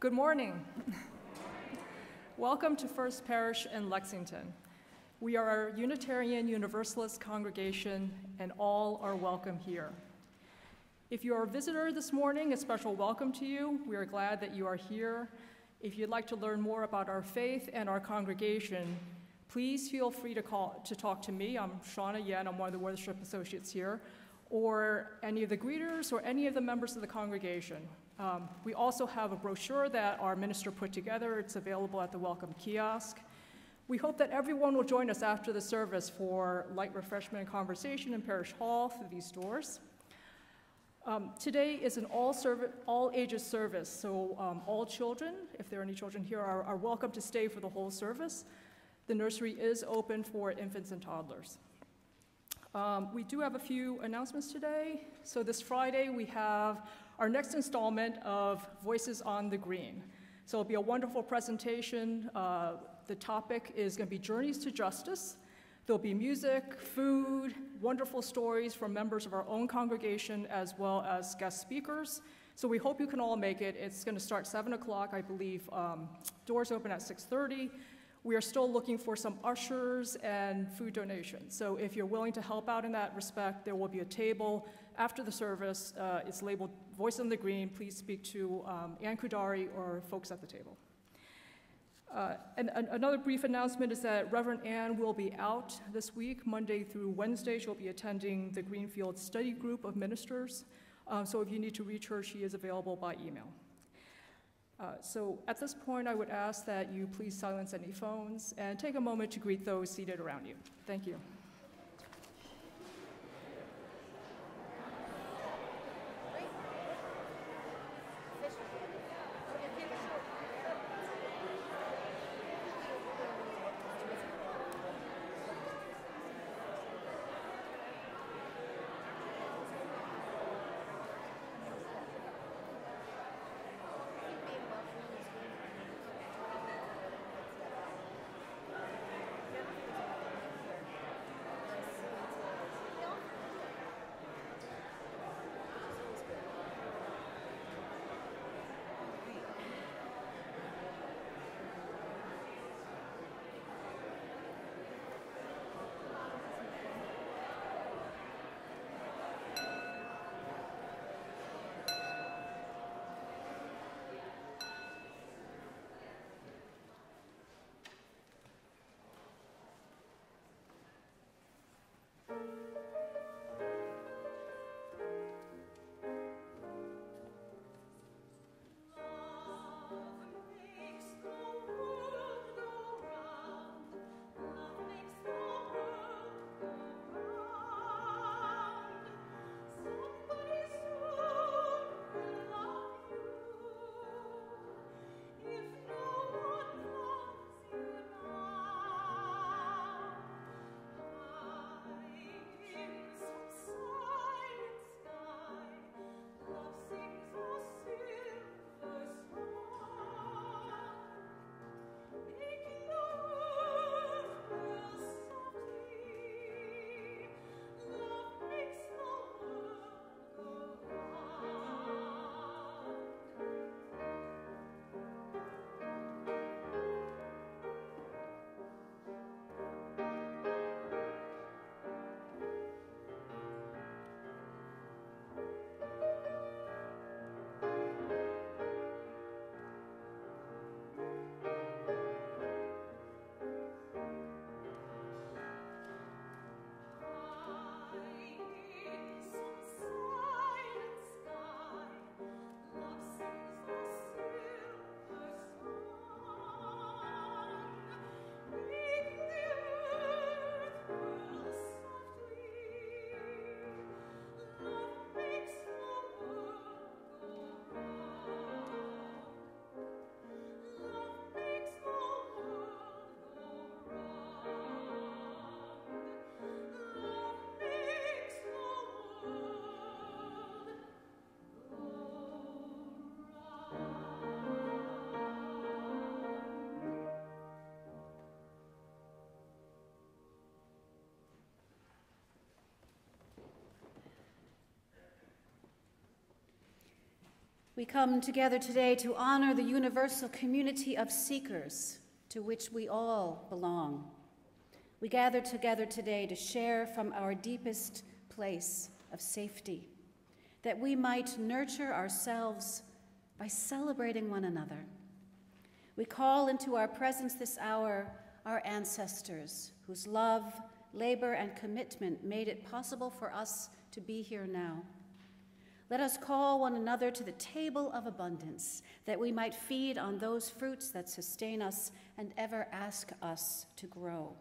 Good morning. Welcome to First Parish in Lexington. We are a Unitarian Universalist congregation, and all are welcome here. If you are a visitor this morning, a special welcome to you. We are glad that you are here. If you'd like to learn more about our faith and our congregation, please feel free to talk to me. I'm Shauna Yen, I'm one of the worship associates here, or any of the greeters or any of the members of the congregation. We also have a brochure that our minister put together. It's available at the welcome kiosk. We hope that everyone will join us after the service for light refreshment and conversation in Parish Hall through these doors. Today is an all ages service, so all children, if there are any children here, are welcome to stay for the whole service. The nursery is open for infants and toddlers. We do have a few announcements today. So this Friday, we have our next installment of Voices on the Green. So it'll be a wonderful presentation. The topic is going to be Journeys to Justice. There'll be music, food, wonderful stories from members of our own congregation, as well as guest speakers. So we hope you can all make it. It's going to start 7 o'clock, I believe. Doors open at 6:30. We are still looking for some ushers and food donations. So if you're willing to help out in that respect, there will be a table after the service. It's labeled Voice on the Green. Please speak to Ann Kudari or folks at the table. And another brief announcement is that Reverend Ann will be out this week, Monday through Wednesday. She'll be attending the Greenfield Study Group of Ministers. So if you need to reach her, she is available by email. So at this point, I would ask that you please silence any phones and take a moment to greet those seated around you. Thank you. We come together today to honor the universal community of seekers to which we all belong. We gather together today to share from our deepest place of safety, that we might nurture ourselves by celebrating one another. We call into our presence this hour our ancestors, whose love, labor, and commitment made it possible for us to be here now. Let us call one another to the table of abundance, that we might feed on those fruits that sustain us and ever ask us to grow.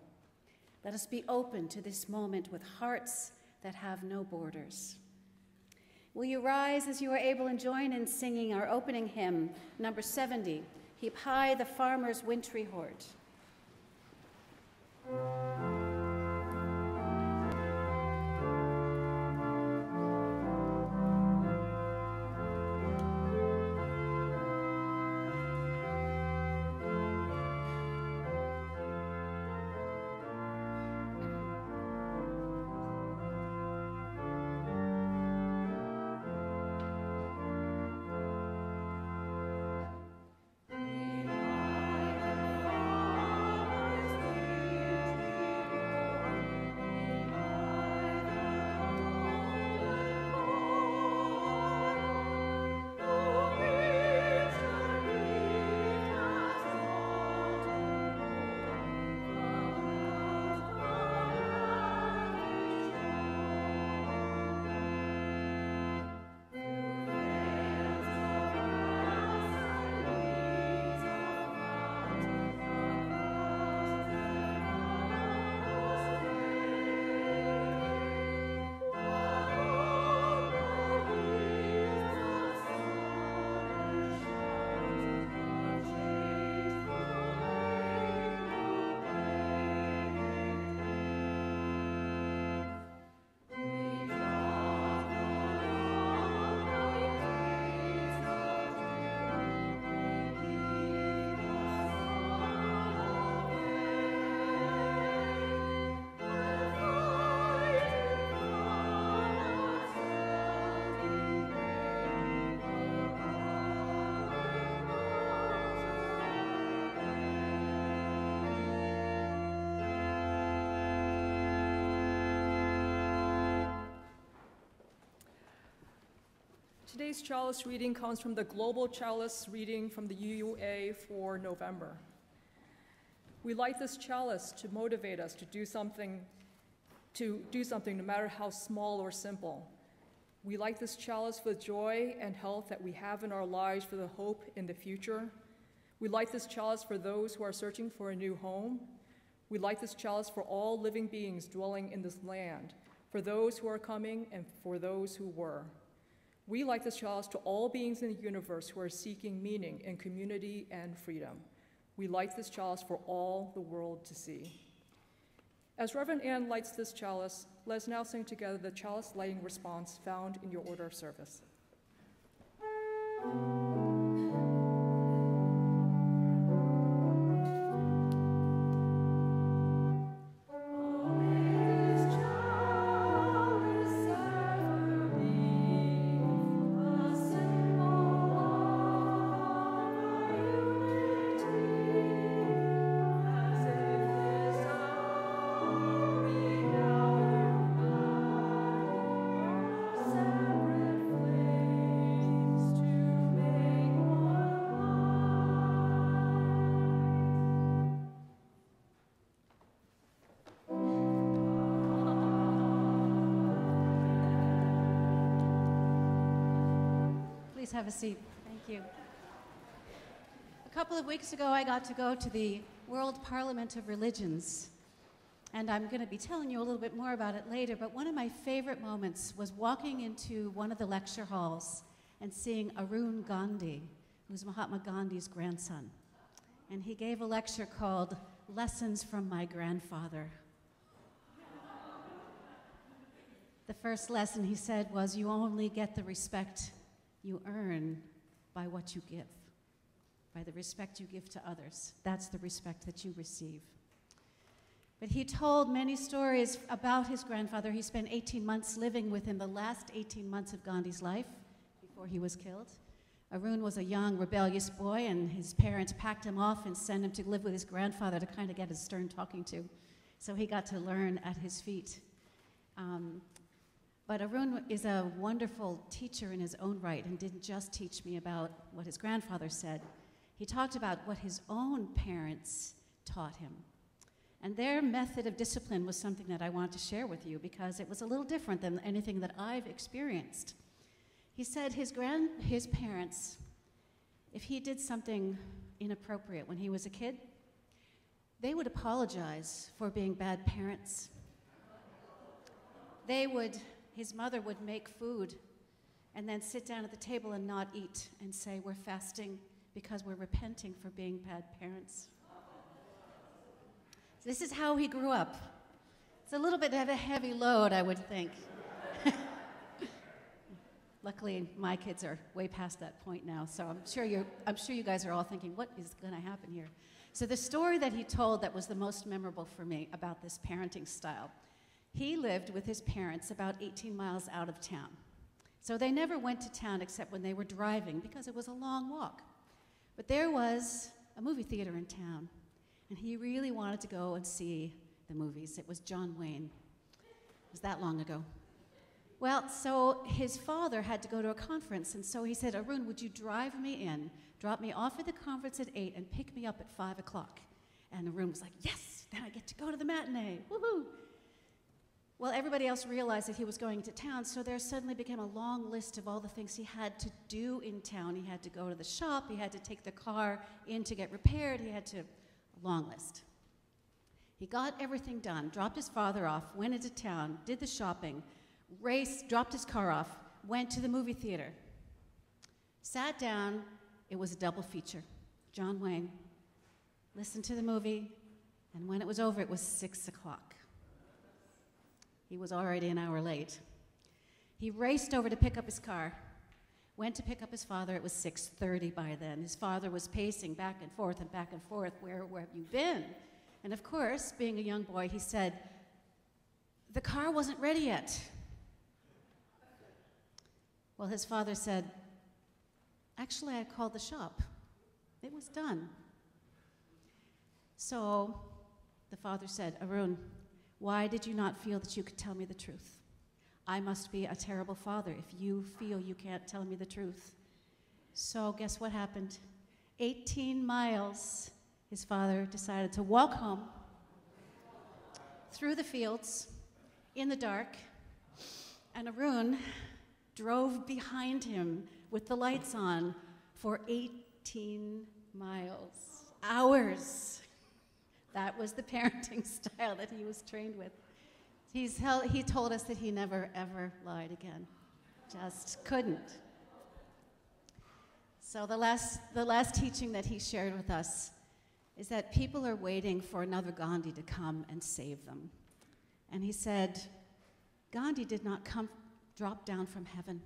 Let us be open to this moment with hearts that have no borders. Will you rise as you are able and join in singing our opening hymn, number 70, Heap High the Farmer's Wintry Hort. Today's chalice reading comes from the Global Chalice reading from the UUA for November. We light this chalice to motivate us to do something no matter how small or simple. We light this chalice for the joy and health that we have in our lives, for the hope in the future. We light this chalice for those who are searching for a new home. We light this chalice for all living beings dwelling in this land, for those who are coming and for those who were. We light this chalice to all beings in the universe who are seeking meaning in community and freedom. We light this chalice for all the world to see. As Reverend Ann lights this chalice, let us now sing together the chalice lighting response found in your order of service. Please have a seat. Thank you. A couple of weeks ago, I got to go to the World Parliament of Religions, and I'm going to be telling you a little bit more about it later, but one of my favorite moments was walking into one of the lecture halls and seeing Arun Gandhi, who's Mahatma Gandhi's grandson. And he gave a lecture called Lessons from My Grandfather. The first lesson, he said, was you only get the respect you earn by what you give, by the respect you give to others. That's the respect that you receive. But he told many stories about his grandfather. He spent 18 months living with him, the last 18 months of Gandhi's life before he was killed. Arun was a young, rebellious boy, and his parents packed him off and sent him to live with his grandfather to kind of get his stern talking to. So he got to learn at his feet. But Arun is a wonderful teacher in his own right and didn't just teach me about what his grandfather said. He talked about what his own parents taught him. And their method of discipline was something that I wanted to share with you because it was a little different than anything that I've experienced. He said his parents, if he did something inappropriate when he was a kid, they would apologize for being bad parents. His mother would make food and then sit down at the table and not eat and say, "We're fasting because we're repenting for being bad parents." This is how he grew up. It's a little bit of a heavy load, I would think. Luckily, my kids are way past that point now, so I'm sure you guys are all thinking, what is going to happen here? So the story that he told that was the most memorable for me about this parenting style, he lived with his parents about 18 miles out of town. So they never went to town except when they were driving because it was a long walk. But there was a movie theater in town, and he really wanted to go and see the movies. It was John Wayne. It was that long ago. Well, so his father had to go to a conference, and so he said, "Arun, would you drive me in, drop me off at the conference at 8, and pick me up at 5 o'clock? And Arun was like, "Yes, then I get to go to the matinee, woohoo!" Well, everybody else realized that he was going to town, so there suddenly became a long list of all the things he had to do in town. He had to go to the shop, he had to take the car in to get repaired, a long list. He got everything done, dropped his father off, went into town, did the shopping, dropped his car off, went to the movie theater, sat down. It was a double feature. John Wayne, listened to the movie, and when it was over, it was 6 o'clock. He was already an hour late. He raced over to pick up his car, went to pick up his father. It was 6:30 by then. His father was pacing back and forth and back and forth. Where have you been? And of course, being a young boy, he said, "The car wasn't ready yet." Well, his father said, "Actually, I called the shop. It was done." So the father said, "Arun, why did you not feel that you could tell me the truth? I must be a terrible father if you feel you can't tell me the truth." So guess what happened? 18 miles, his father decided to walk home through the fields in the dark, and Arun drove behind him with the lights on for 18 miles, hours. That was the parenting style that he was trained with. He told us that he never, ever lied again. Just couldn't. So the last teaching that he shared with us is that people are waiting for another Gandhi to come and save them. And he said, Gandhi did not drop down from heaven.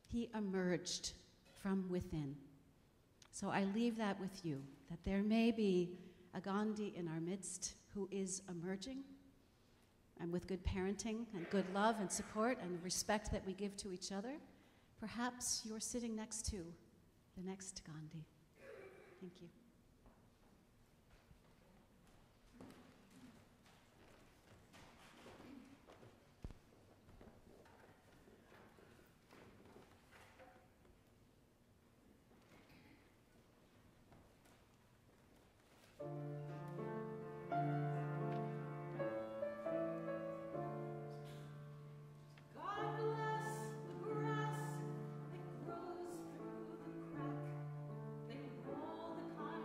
He emerged from within. So I leave that with you, that there may be a Gandhi in our midst who is emerging, and with good parenting and good love and support and respect that we give to each other, perhaps you're sitting next to the next Gandhi. Thank you. The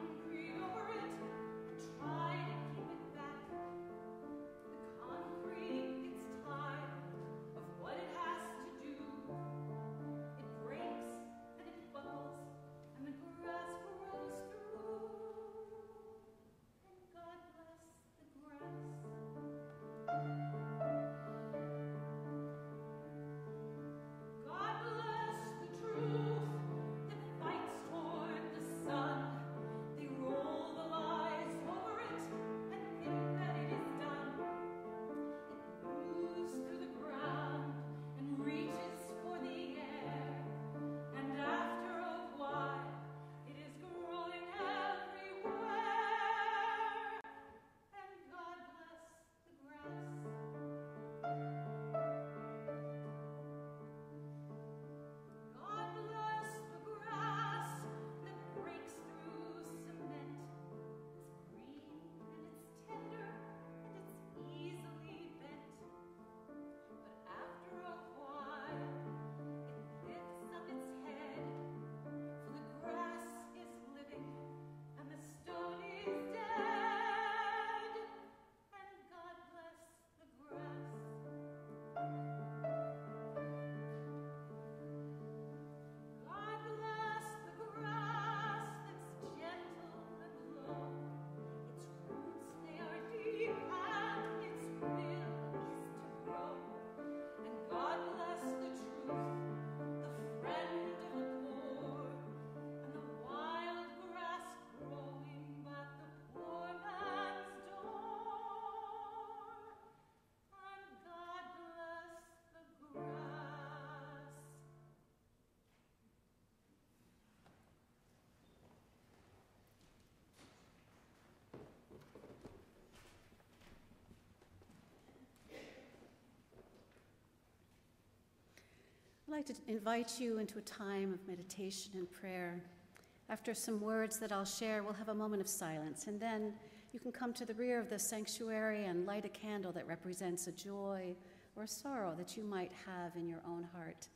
I'd like to invite you into a time of meditation and prayer. After some words that I'll share, we'll have a moment of silence, and then you can come to the rear of the sanctuary and light a candle that represents a joy or a sorrow that you might have in your own heart.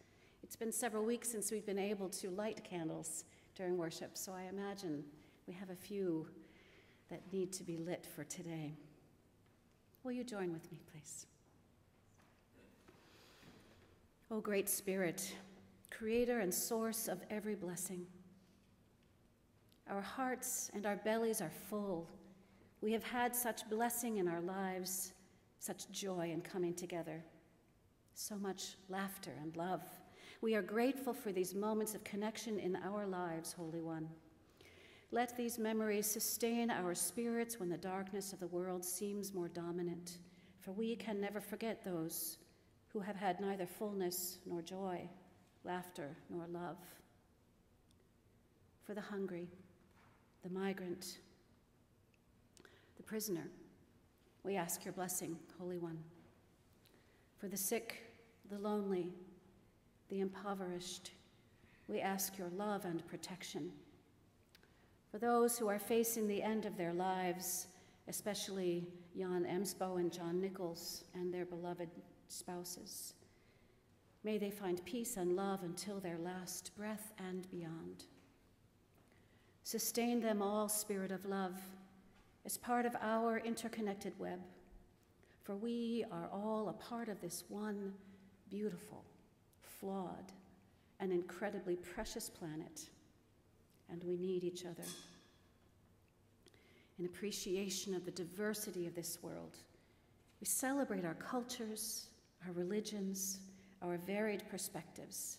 It's been several weeks since we've been able to light candles during worship, so I imagine we have a few that need to be lit for today. Will you join with me, please? O great Spirit, creator and source of every blessing, our hearts and our bellies are full. We have had such blessing in our lives, such joy in coming together, so much laughter and love. We are grateful for these moments of connection in our lives, Holy One. Let these memories sustain our spirits when the darkness of the world seems more dominant, for we can never forget those who have had neither fullness nor joy, laughter nor love. For the hungry, the migrant, the prisoner, we ask your blessing, Holy One. For the sick, the lonely, the impoverished, we ask your love and protection. For those who are facing the end of their lives, especially Jan Emsbo and John Nichols and their beloved spouses, may they find peace and love until their last breath and beyond. Sustain them all, Spirit of love, as part of our interconnected web, for we are all a part of this one beautiful, flawed, and incredibly precious planet, and we need each other. In appreciation of the diversity of this world, we celebrate our cultures, our religions, our varied perspectives.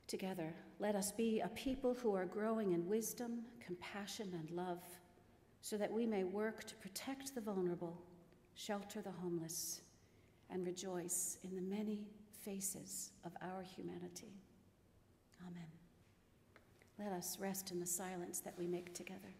Together, let us be a people who are growing in wisdom, compassion, and love, so that we may work to protect the vulnerable, shelter the homeless, and rejoice in the many faces of our humanity. Amen. Let us rest in the silence that we make together.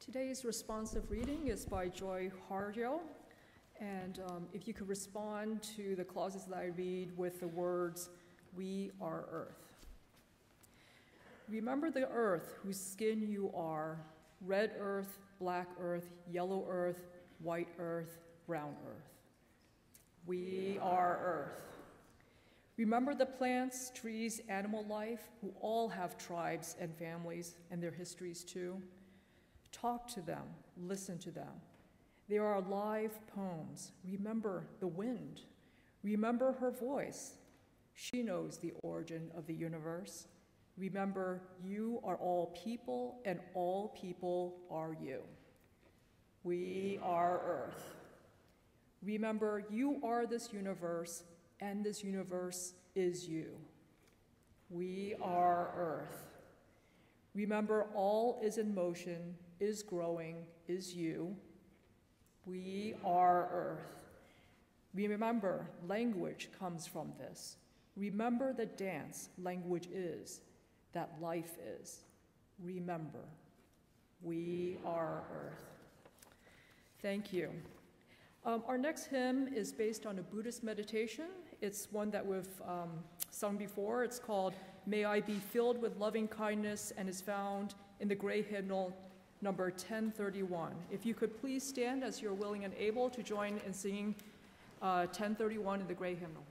Today's responsive reading is by Joy Harjo, and if you could respond to the clauses that I read with the words, "We are earth." Remember the earth whose skin you are, red earth, black earth, yellow earth, white earth, brown earth. We are earth. Remember the plants, trees, animal life, who all have tribes and families and their histories too. Talk to them, listen to them. They are alive poems. Remember the wind. Remember her voice. She knows the origin of the universe. Remember, you are all people, and all people are you. We are earth. Remember, you are this universe, and this universe is you. We are earth. Remember, all is in motion, is growing, is you. We are earth. Remember, language comes from this. Remember the dance language is, that life is. Remember, we are earth. Thank you. Our next hymn is based on a Buddhist meditation. It's one that we've sung before. It's called "May I Be Filled with Loving Kindness" and is found in the Gray Hymnal number 1031. If you could please stand as you're willing and able to join in singing 1031 in the Gray Hymnal.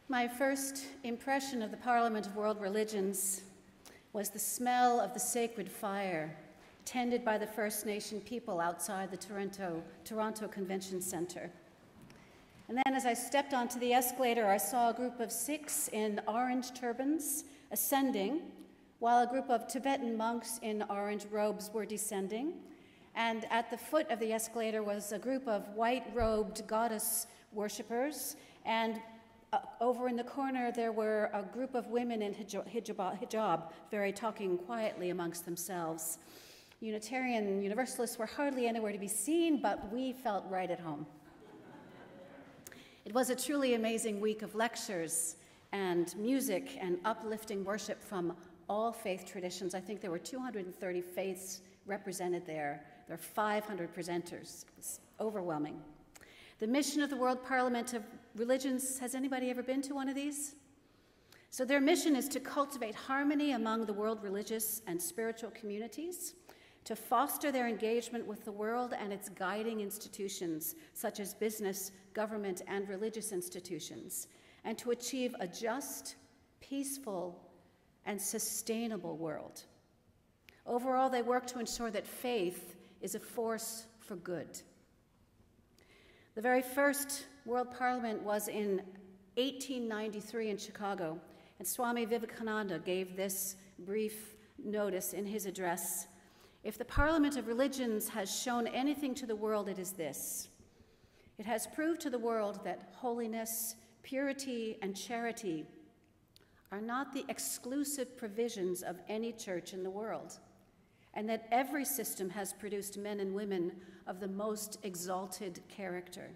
My first impression of the Parliament of World Religions was the smell of the sacred fire tended by the First Nation people outside the Toronto Convention Center. And then as I stepped onto the escalator, I saw a group of 6 in orange turbans ascending, while a group of Tibetan monks in orange robes were descending. And at the foot of the escalator was a group of white-robed goddess worshippers, and over in the corner there were a group of women in hijab, very talking quietly amongst themselves. Unitarian Universalists were hardly anywhere to be seen, but we felt right at home. It was a truly amazing week of lectures and music and uplifting worship from all faith traditions. I think there were 230 faiths represented there. There are 500 presenters. It's overwhelming. The mission of the World Parliament of Religions, has anybody ever been to one of these? So their mission is to cultivate harmony among the world religious and spiritual communities, to foster their engagement with the world and its guiding institutions, such as business, government, and religious institutions, and to achieve a just, peaceful, and sustainable world. Overall, they work to ensure that faith is a force for good. The very first World Parliament was in 1893 in Chicago, and Swami Vivekananda gave this brief notice in his address. If the Parliament of Religions has shown anything to the world, it is this. It has proved to the world that holiness, purity, and charity are not the exclusive provisions of any church in the world, and that every system has produced men and women of the most exalted character.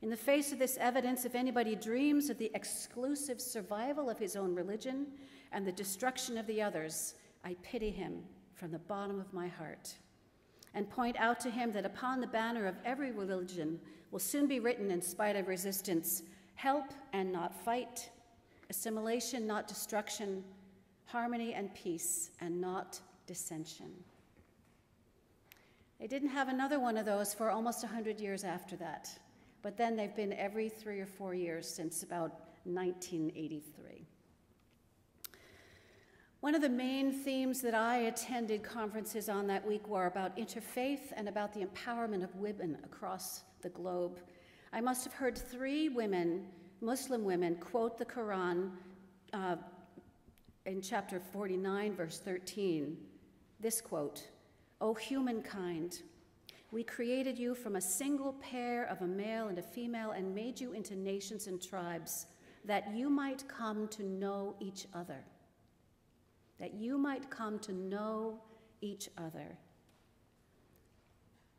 In the face of this evidence, if anybody dreams of the exclusive survival of his own religion and the destruction of the others, I pity him from the bottom of my heart, and point out to him that upon the banner of every religion will soon be written, in spite of resistance, help and not fight, assimilation, not destruction, harmony and peace, and not dissension. They didn't have another one of those for almost 100 years after that, but then they've been every 3 or 4 years since about 1983. One of the main themes that I attended conferences on that week were about interfaith and about the empowerment of women across the globe. I must have heard 3 women, Muslim women, quote the Quran in chapter 49, verse 13. This quote, "O humankind, we created you from a single pair of a male and a female and made you into nations and tribes that you might come to know each other." That you might come to know each other.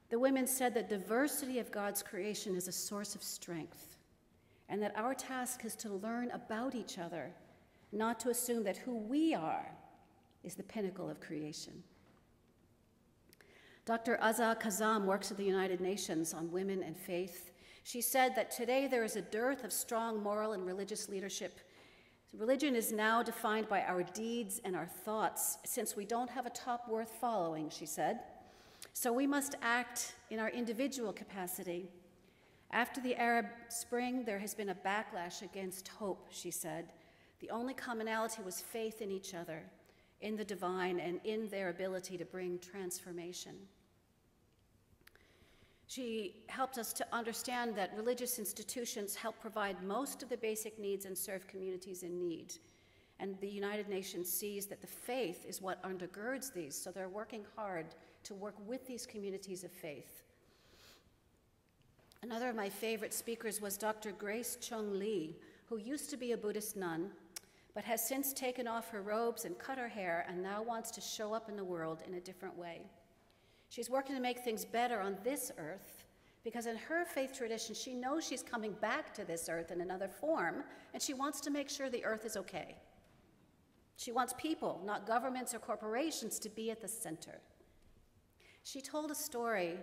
The women said that diversity of God's creation is a source of strength, and that our task is to learn about each other, not to assume that who we are is the pinnacle of creation. Dr. Azza Kazam works at the United Nations on women and faith. She said that today there is a dearth of strong moral and religious leadership. Religion is now defined by our deeds and our thoughts, since we don't have a top worth following, she said. So we must act in our individual capacity. After the Arab Spring, there has been a backlash against hope, she said. The only commonality was faith in each other, in the divine, and in their ability to bring transformation. She helped us to understand that religious institutions help provide most of the basic needs and serve communities in need. And the United Nations sees that the faith is what undergirds these, so they're working hard to work with these communities of faith. Another of my favorite speakers was Dr. Grace Chung Lee, who used to be a Buddhist nun, but has since taken off her robes and cut her hair and now wants to show up in the world in a different way. She's working to make things better on this earth because in her faith tradition, she knows she's coming back to this earth in another form, and she wants to make sure the earth is okay. She wants people, not governments or corporations, to be at the center. She told a story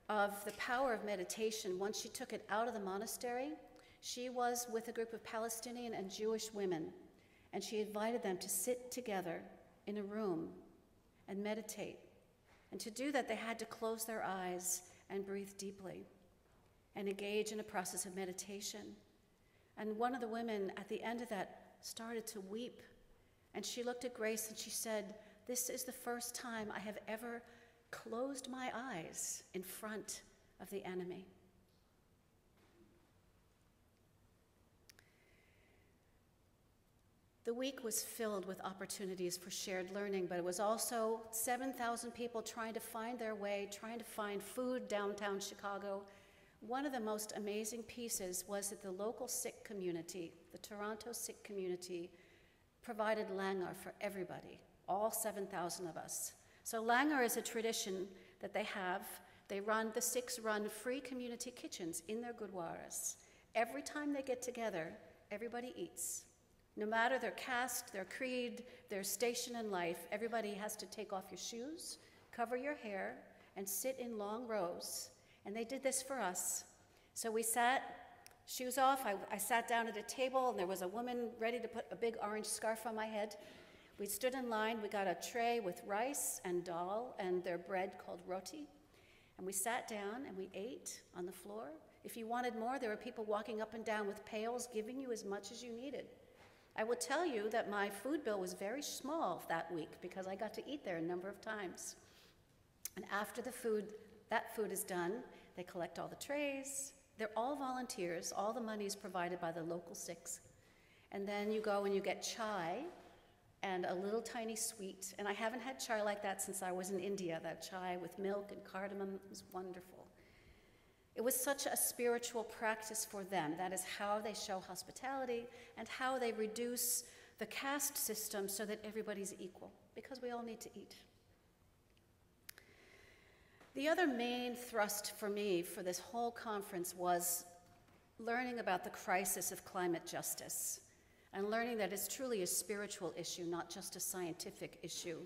of the power of meditation. Once she took it out of the monastery, she was with a group of Palestinian and Jewish women, and she invited them to sit together in a room and meditate. And to do that, they had to close their eyes and breathe deeply and engage in a process of meditation. And one of the women at the end of that started to weep. And she looked at Grace and she said, "This is the first time I have ever closed my eyes in front of the enemy." The week was filled with opportunities for shared learning, but it was also 7,000 people trying to find their way, trying to find food downtown Chicago. One of the most amazing pieces was that the local Sikh community, the Toronto Sikh community, provided langar for everybody, all 7,000 of us. So langar is a tradition that they have. The Sikhs run free community kitchens in their gurdwaras. Every time they get together, everybody eats. No matter their caste, their creed, their station in life, everybody has to take off your shoes, cover your hair, and sit in long rows. And they did this for us. So we sat, shoes off, I sat down at a table, and there was a woman ready to put a big orange scarf on my head. We stood in line, we got a tray with rice and dal and their bread called roti. And we sat down and we ate on the floor. If you wanted more, there were people walking up and down with pails, giving you as much as you needed. I will tell you that my food bill was very small that week because I got to eat there a number of times. And after that food is done, they collect all the trays. They're all volunteers. All the money is provided by the local Sikhs. And then you go and you get chai and a little tiny sweet. And I haven't had chai like that since I was in India. That chai with milk and cardamom was wonderful. It was such a spiritual practice for them. That is how they show hospitality and how they reduce the caste system so that everybody's equal, because we all need to eat. The other main thrust for me for this whole conference was learning about the crisis of climate justice and learning that it's truly a spiritual issue, not just a scientific issue.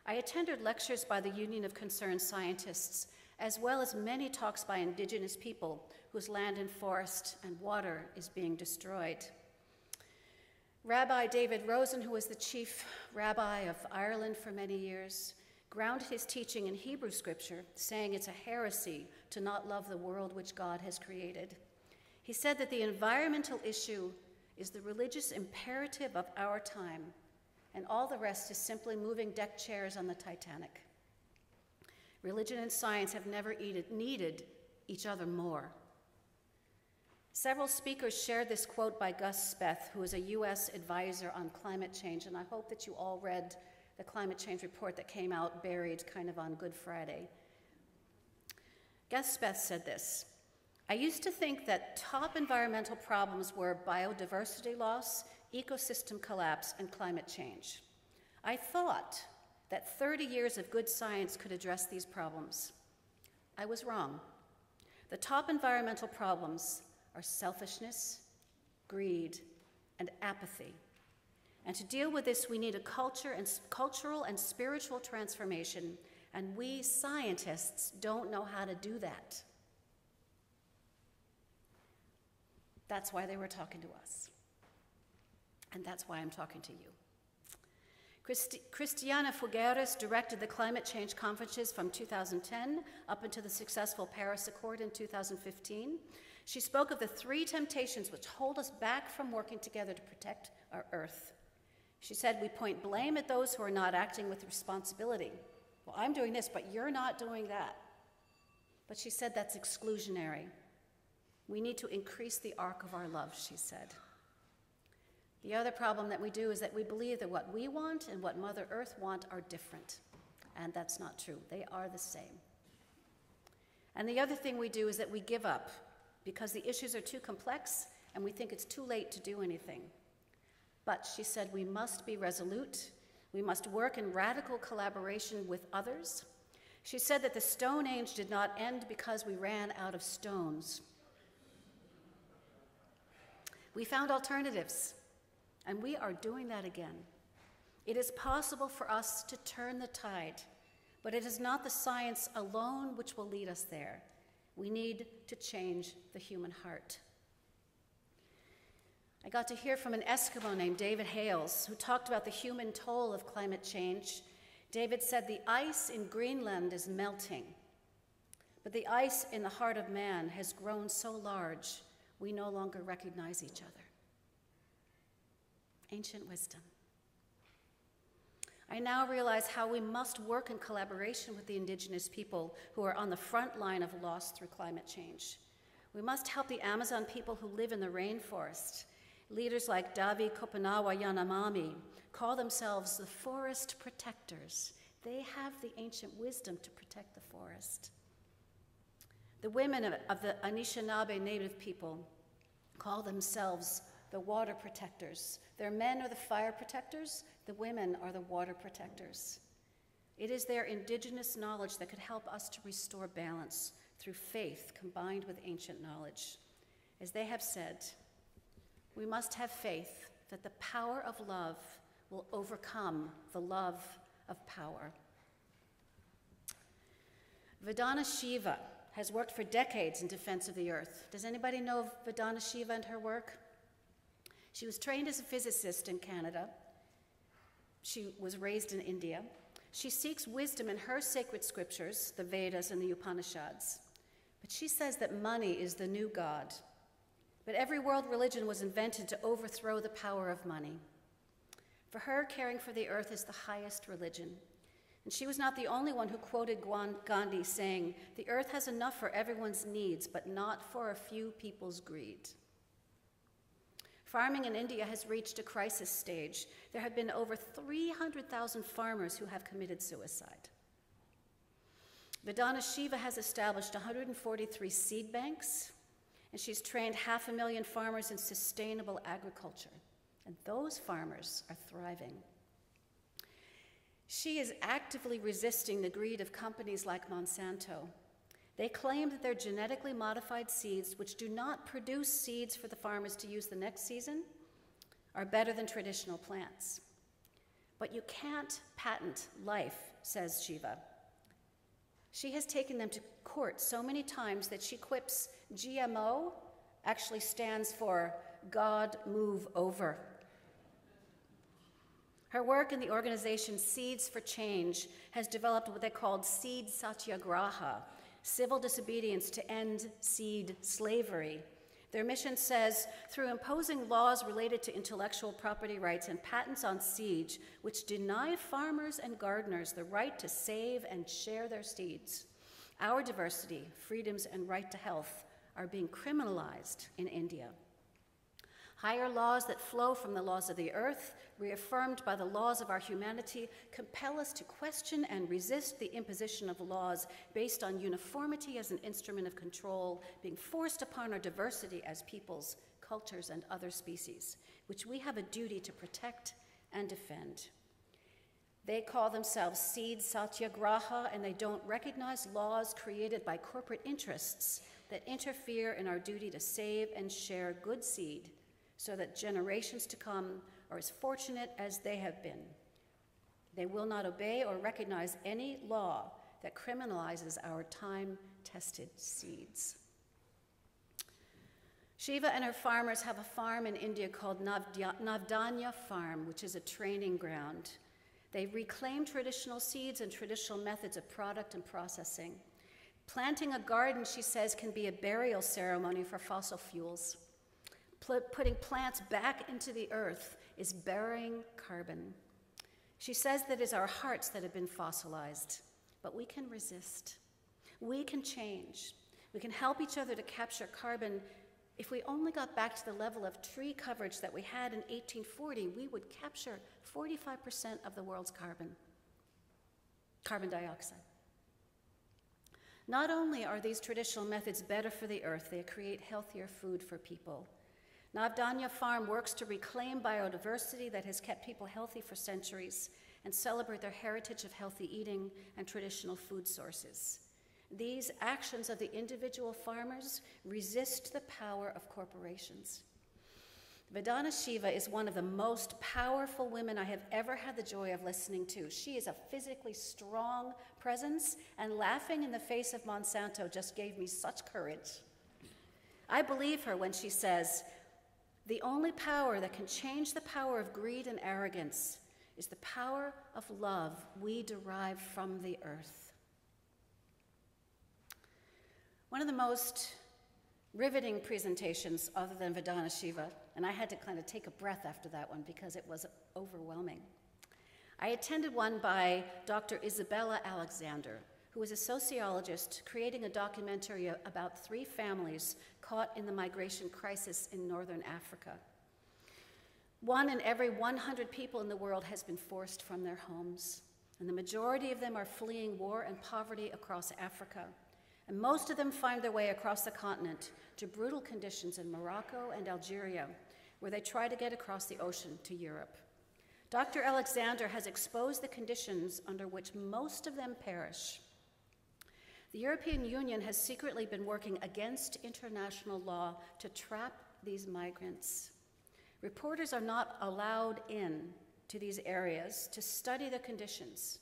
I attended lectures by the Union of Concerned Scientists, as well as many talks by Indigenous people whose land and forest and water is being destroyed. Rabbi David Rosen, who was the chief rabbi of Ireland for many years, grounded his teaching in Hebrew scripture, saying it's a heresy to not love the world which God has created. He said that the environmental issue is the religious imperative of our time, and all the rest is simply moving deck chairs on the Titanic. Religion and science have never needed each other more. Several speakers shared this quote by Gus Speth, who is a U.S. advisor on climate change, and I hope that you all read the climate change report that came out buried kind of on Good Friday. Gus Speth said this: "I used to think that top environmental problems were biodiversity loss, ecosystem collapse, and climate change. I thought that 30 years of good science could address these problems. I was wrong. The top environmental problems are selfishness, greed, and apathy. And to deal with this, we need a cultural and spiritual transformation, and we scientists don't know how to do that." That's why they were talking to us. And that's why I'm talking to you. Christiana Figueres directed the climate change conferences from 2010 up into the successful Paris Accord in 2015. She spoke of the 3 temptations which hold us back from working together to protect our Earth. She said, we point blame at those who are not acting with responsibility. Well, I'm doing this, but you're not doing that. But she said that's exclusionary. We need to increase the arc of our love, she said. The other problem that we do is that we believe that what we want and what Mother Earth want are different. And that's not true. They are the same. And the other thing we do is that we give up because the issues are too complex and we think it's too late to do anything. But she said we must be resolute. We must work in radical collaboration with others. She said that the Stone Age did not end because we ran out of stones. We found alternatives. And we are doing that again. It is possible for us to turn the tide, but it is not the science alone which will lead us there. We need to change the human heart. I got to hear from an Eskimo named David Hales, who talked about the human toll of climate change. David said the ice in Greenland is melting, but the ice in the heart of man has grown so large, we no longer recognize each other. Ancient wisdom. I now realize how we must work in collaboration with the Indigenous people who are on the front line of loss through climate change. We must help the Amazon people who live in the rainforest, Leaders like Davi Kopanawa Yanomami call themselves the forest protectors. They have the ancient wisdom to protect the forest. The women of the Anishinaabe Native people call themselves the water protectors. Their men are the fire protectors, the women are the water protectors. It is their indigenous knowledge that could help us to restore balance through faith combined with ancient knowledge. As they have said, we must have faith that the power of love will overcome the love of power. Vandana Shiva has worked for decades in defense of the earth. Does anybody know of Vandana Shiva and her work? She was trained as a physicist in Canada. She was raised in India. She seeks wisdom in her sacred scriptures, the Vedas and the Upanishads. But she says that money is the new god. But every world religion was invented to overthrow the power of money. For her, caring for the earth is the highest religion. And she was not the only one who quoted Gandhi saying, "The earth has enough for everyone's needs, but not for a few people's greed." Farming in India has reached a crisis stage. There have been over 300,000 farmers who have committed suicide. Vandana Shiva has established 143 seed banks, and she's trained 500,000 farmers in sustainable agriculture, and those farmers are thriving. She is actively resisting the greed of companies like Monsanto. They claim that their genetically modified seeds, which do not produce seeds for the farmers to use the next season, are better than traditional plants. But you can't patent life, says Shiva. She has taken them to court so many times that she quips GMO actually stands for God Move Over. Her work in the organization Seeds for Change has developed what they called seed satyagraha, civil disobedience to end seed slavery. Their mission says, through imposing laws related to intellectual property rights and patents on seeds, which deny farmers and gardeners the right to save and share their seeds, our diversity, freedoms, and right to health are being criminalized in India. Higher laws that flow from the laws of the earth, reaffirmed by the laws of our humanity, compel us to question and resist the imposition of laws based on uniformity as an instrument of control, being forced upon our diversity as peoples, cultures, and other species, which we have a duty to protect and defend. They call themselves Seed Satyagraha, and they don't recognize laws created by corporate interests that interfere in our duty to save and share good seed, so that generations to come are as fortunate as they have been. They will not obey or recognize any law that criminalizes our time-tested seeds. Shiva and her farmers have a farm in India called Navdanya Farm, which is a training ground. They reclaim traditional seeds and traditional methods of product and processing. Planting a garden, she says, can be a burial ceremony for fossil fuels. Putting plants back into the earth is burying carbon. She says that it's our hearts that have been fossilized, but we can resist. We can change. We can help each other to capture carbon. If we only got back to the level of tree coverage that we had in 1840, we would capture 45% of the world's carbon dioxide. Not only are these traditional methods better for the earth, they create healthier food for people. Navdanya Farm works to reclaim biodiversity that has kept people healthy for centuries and celebrate their heritage of healthy eating and traditional food sources. These actions of the individual farmers resist the power of corporations. Vandana Shiva is one of the most powerful women I have ever had the joy of listening to. She is a physically strong presence, and laughing in the face of Monsanto just gave me such courage. I believe her when she says, "The only power that can change the power of greed and arrogance is the power of love we derive from the earth." One of the most riveting presentations, other than Vandana Shiva, and I had to kind of take a breath after that one because it was overwhelming. I attended one by Dr. Isabella Alexander, who is a sociologist creating a documentary about 3 families caught in the migration crisis in northern Africa. 1 in every 100 people in the world has been forced from their homes, and the majority of them are fleeing war and poverty across Africa. And most of them find their way across the continent to brutal conditions in Morocco and Algeria, where they try to get across the ocean to Europe. Dr. Alexander has exposed the conditions under which most of them perish. The European Union has secretly been working against international law to trap these migrants. Reporters are not allowed in to these areas to study the conditions.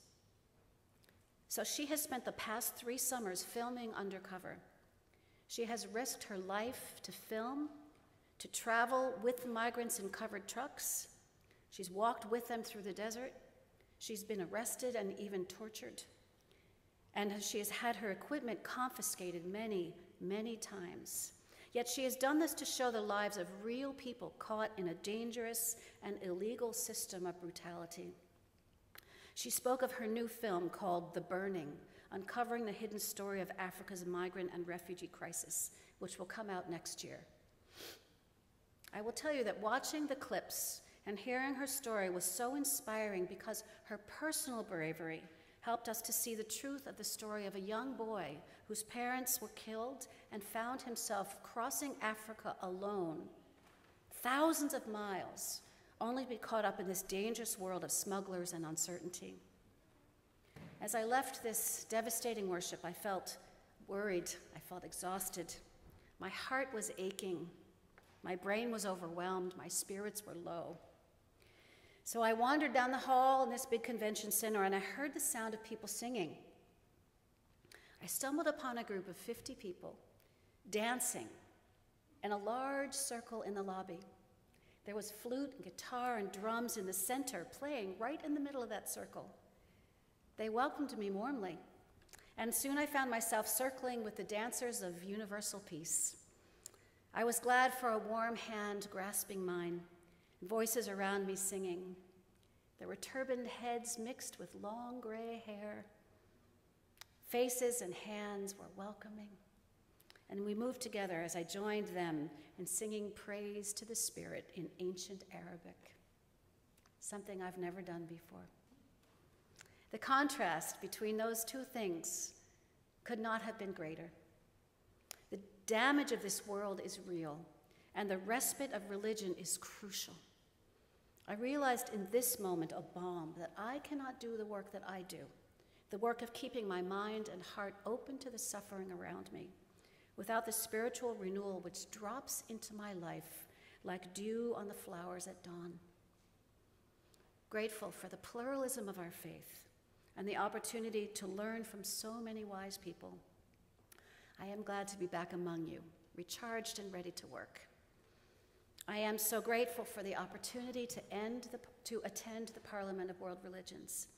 So she has spent the past 3 summers filming undercover. She has risked her life to film, to travel with migrants in covered trucks. She's walked with them through the desert. She's been arrested and even tortured. And she has had her equipment confiscated many, many times. Yet she has done this to show the lives of real people caught in a dangerous and illegal system of brutality. She spoke of her new film called The Burning, uncovering the hidden story of Africa's migrant and refugee crisis, which will come out next year. I will tell you that watching the clips and hearing her story was so inspiring because her personal bravery helped us to see the truth of the story of a young boy whose parents were killed and found himself crossing Africa alone, thousands of miles, only to be caught up in this dangerous world of smugglers and uncertainty. As I left this devastating worship, I felt worried, I felt exhausted. My heart was aching, my brain was overwhelmed, my spirits were low. So I wandered down the hall in this big convention center and I heard the sound of people singing. I stumbled upon a group of 50 people dancing in a large circle in the lobby. There was flute and guitar and drums in the center, playing right in the middle of that circle. They welcomed me warmly, and soon I found myself circling with the dancers of Universal Peace. I was glad for a warm hand grasping mine, voices around me singing. There were turbaned heads mixed with long gray hair. Faces and hands were welcoming. And we moved together as I joined them in singing praise to the Spirit in ancient Arabic, something I've never done before. The contrast between those two things could not have been greater. The damage of this world is real, and the respite of religion is crucial. I realized in this moment of balm that I cannot do the work that I do, the work of keeping my mind and heart open to the suffering around me, without the spiritual renewal which drops into my life like dew on the flowers at dawn. Grateful for the pluralism of our faith and the opportunity to learn from so many wise people, I am glad to be back among you, recharged and ready to work. I am so grateful for the opportunity to attend the Parliament of World Religions,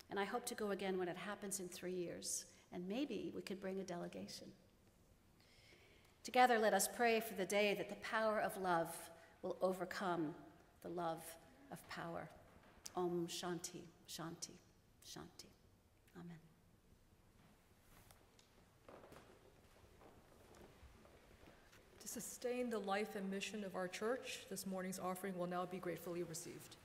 and I hope to go again when it happens in 3 years, and maybe we could bring a delegation. Together, let us pray for the day that the power of love will overcome the love of power. Om Shanti, Shanti, Shanti. Amen. To sustain the life and mission of our church, this morning's offering will now be gratefully received.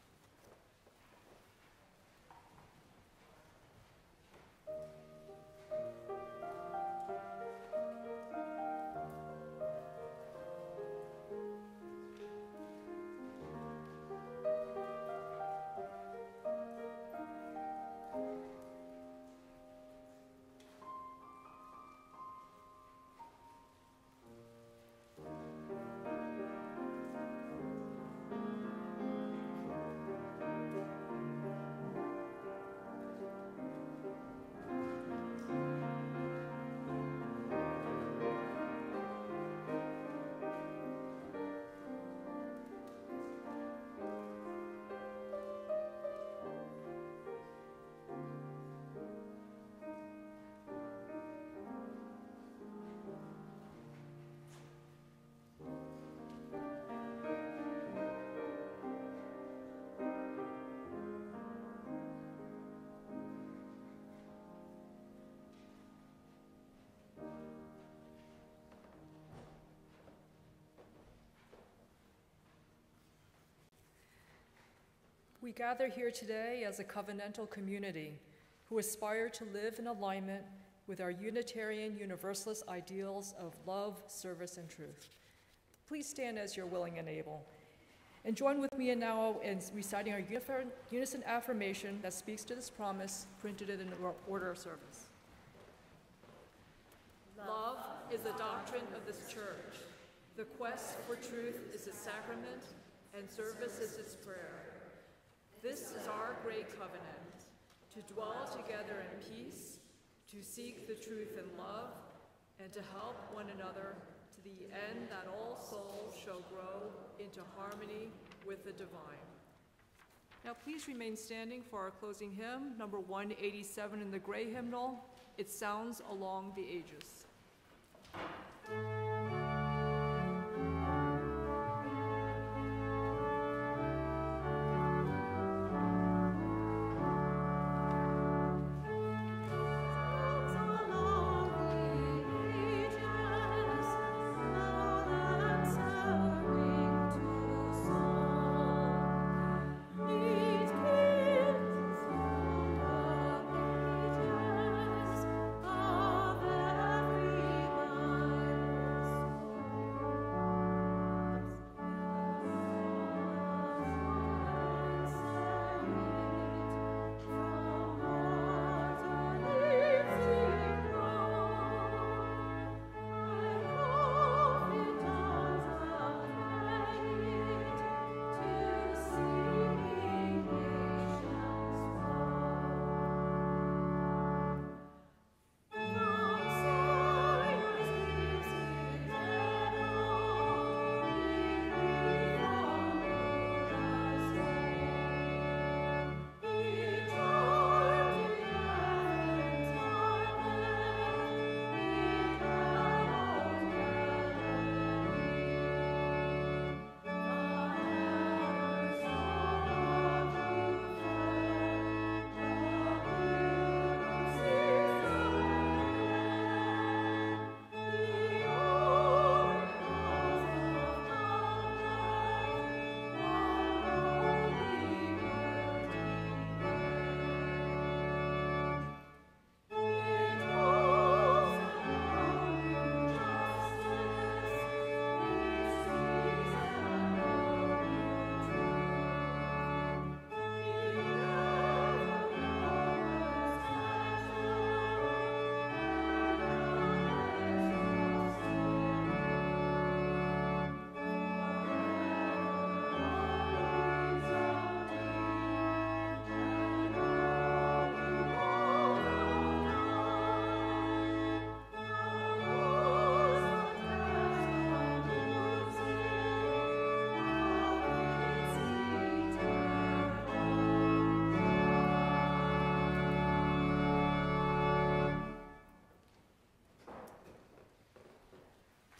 We gather here today as a covenantal community who aspire to live in alignment with our Unitarian Universalist ideals of love, service, and truth. Please stand as you're willing and able. And join with me now in reciting our unison affirmation that speaks to this promise, printed in the order of service. Love is the doctrine of this church. The quest for truth is its sacrament, and service is its prayer. This is our great covenant, to dwell together in peace, to seek the truth in love, and to help one another to the end that all souls shall grow into harmony with the divine. Now please remain standing for our closing hymn, number 187 in the gray hymnal. It sounds along the ages.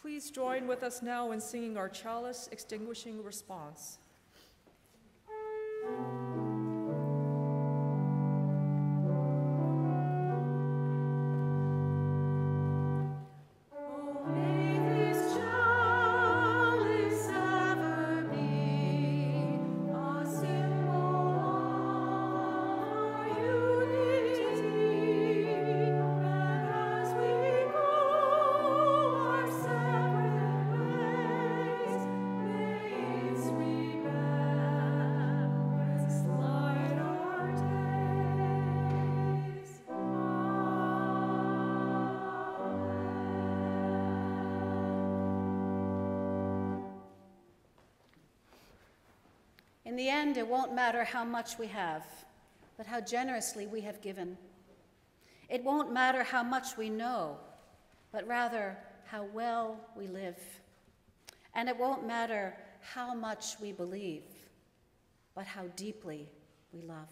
Please join with us now in singing our chalice extinguishing response. In the end, it won't matter how much we have, but how generously we have given. It won't matter how much we know, but rather how well we live. And it won't matter how much we believe, but how deeply we love.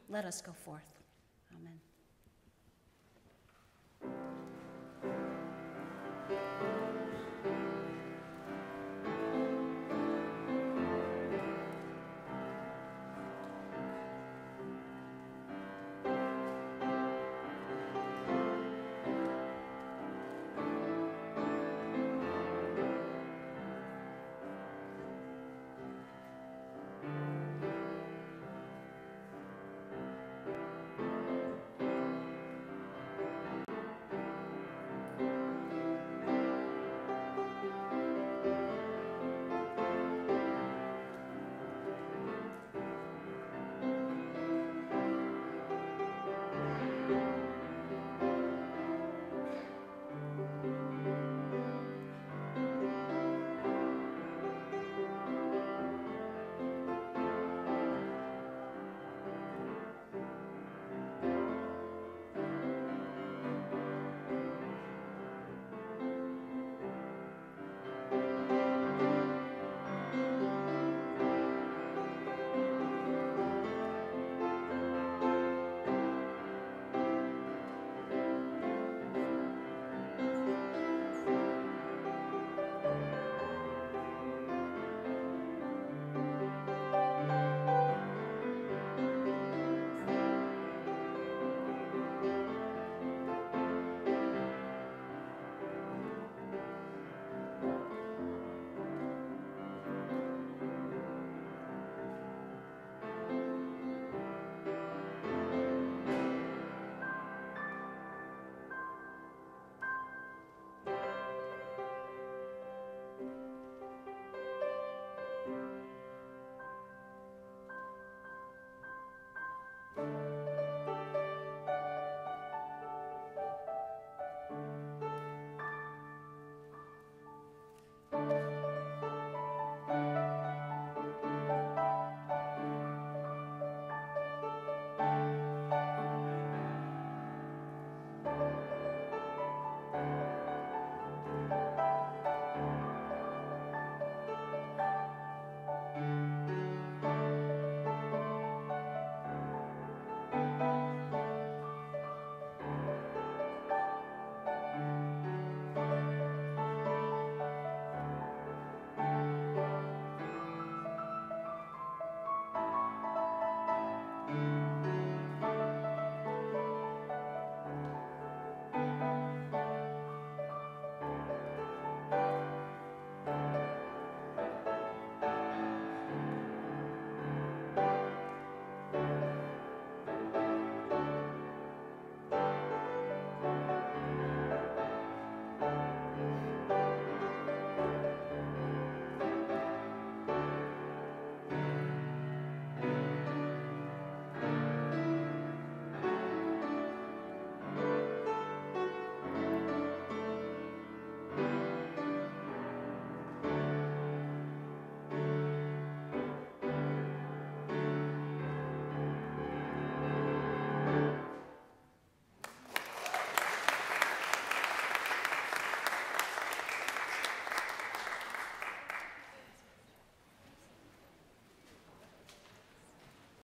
Let us go forth.